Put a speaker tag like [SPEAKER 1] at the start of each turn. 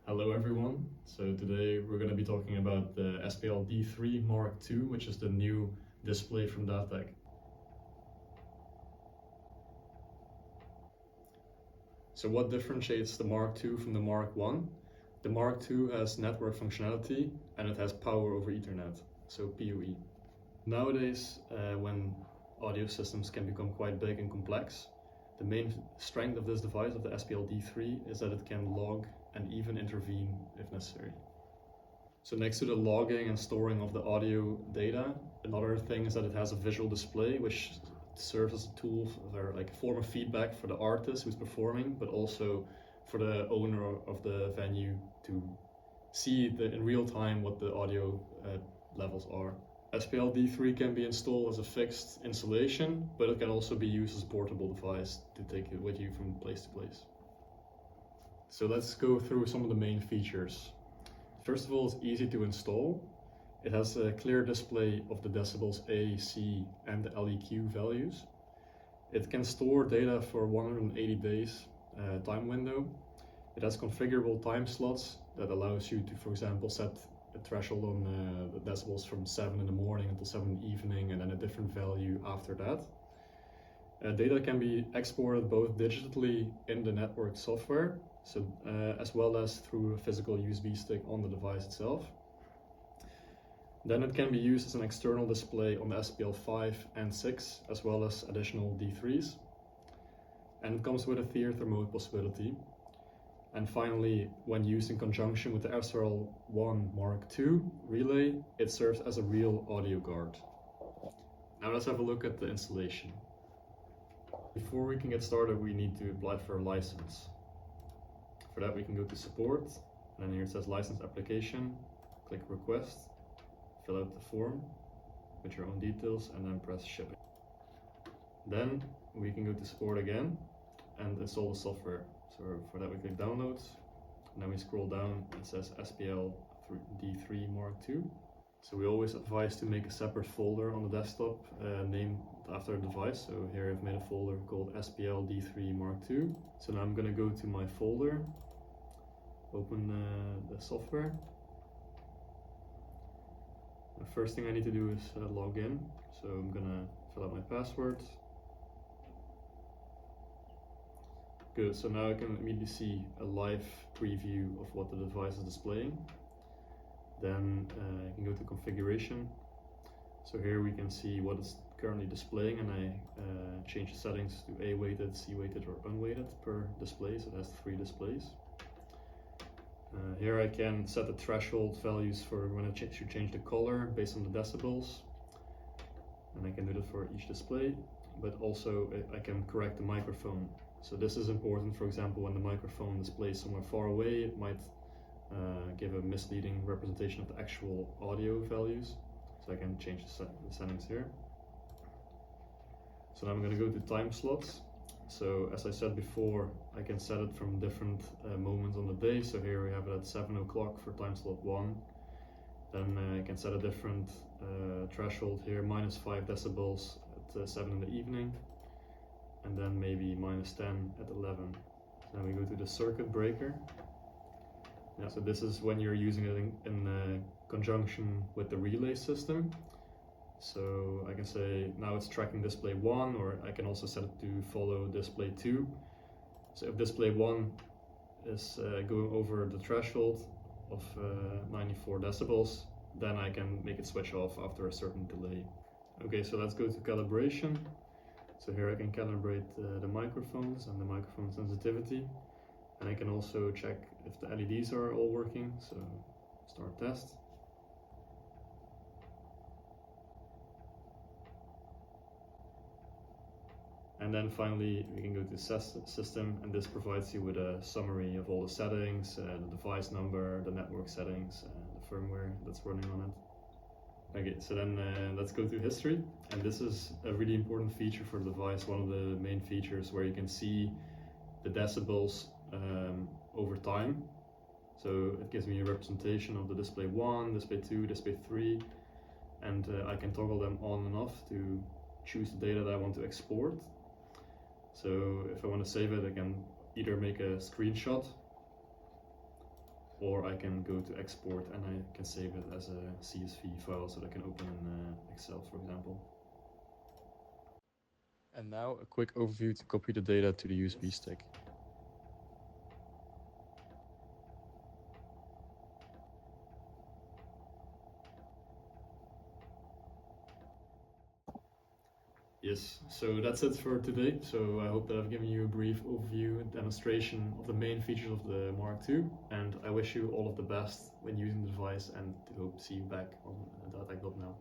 [SPEAKER 1] Hello everyone. So today we're going to be talking about the SPL-D3mk2, which is the new display from DATEQ. So what differentiates the Mark II from the Mark I? The Mark II has network functionality and it has power over Ethernet, so PoE. Nowadays, when audio systems can become quite big and complex, the main strength of this device, of the SPL-D3, is that it can log and even intervene if necessary. So next to the logging and storing of the audio data, another thing is that it has a visual display which serves as a tool for like a form of feedback for the artist who's performing, but also for the owner of the venue to see in real time what the audio levels are. SPL-D3 can be installed as a fixed installation, but it can also be used as a portable device to take it with you from place to place. So let's go through some of the main features. First of all, it's easy to install. It has a clear display of the decibels A, C, and the LEQ values. It can store data for 180 days time window. It has configurable time slots that allows you to, for example, set a threshold on the decibels from 7 in the morning until 7 in the evening, and then a different value after that. Data can be exported both digitally in the network software, as well as through a physical USB stick on the device itself. Then it can be used as an external display on the SPL5 and 6, as well as additional D3s. And it comes with a theater mode possibility. And finally, when used in conjunction with the SRL-1 Mark II relay, it serves as a real audio guard. Now let's have a look at the installation. Before we can get started, we need to apply for a license. For that, we can go to support, and then here it says license application, click request, fill out the form with your own details, and then press shipping. Then we can go to support again and install the software. So for that, we click downloads, and then we scroll down, and it says SPL-D3mk2. So we always advise to make a separate folder on the desktop named after the device. So here I've made a folder called SPL-D3mk2. So now I'm going to go to my folder, open the software. The first thing I need to do is log in. So I'm going to fill out my password. Good, so now I can immediately see a live preview of what the device is displaying. Then I can go to configuration. So here we can see what it's currently displaying, and I change the settings to A weighted, C weighted, or unweighted per display. So it has 3 displays. Here I can set the threshold values for when I should change the color based on the decibels. And I can do that for each display, but also I can correct the microphone. So this is important, for example, when the microphone displays somewhere far away, it might give a misleading representation of the actual audio values. So I can change the settings here. So now I'm going to go to time slots. So as I said before, I can set it from different moments on the day. So here we have it at 7 o'clock for time slot 1. Then I can set a different threshold here, -5 decibels at 7 in the evening. And then maybe -10 at 11. Then we go to the circuit breaker. Yeah, so this is when you're using it in conjunction with the relay system. So I can say now it's tracking display 1, or I can also set it to follow display 2. So if display 1 is going over the threshold of 94 decibels, then I can make it switch off after a certain delay. Okay, so let's go to calibration. So here I can calibrate the microphones and the microphone sensitivity. And I can also check if the LEDs are all working. So start test. And then finally we can go to system, and this provides you with a summary of all the settings, the device number, the network settings, the firmware that's running on it. Okay, so then let's go to history, and this is a really important feature for the device, one of the main features where you can see the decibels over time. So it gives me a representation of the display 1, display 2, display 3, and I can toggle them on and off to choose the data that I want to export. So if I want to save it, I can either make a screenshot or I can go to export and I can save it as a CSV file so that I can open in Excel, for example. And now a quick overview to copy the data to the USB stick. Yes, so that's it for today. So I hope that I've given you a brief overview and demonstration of the main features of the Mark II, and I wish you all of the best when using the device and hope to see you back on DATEQ.now.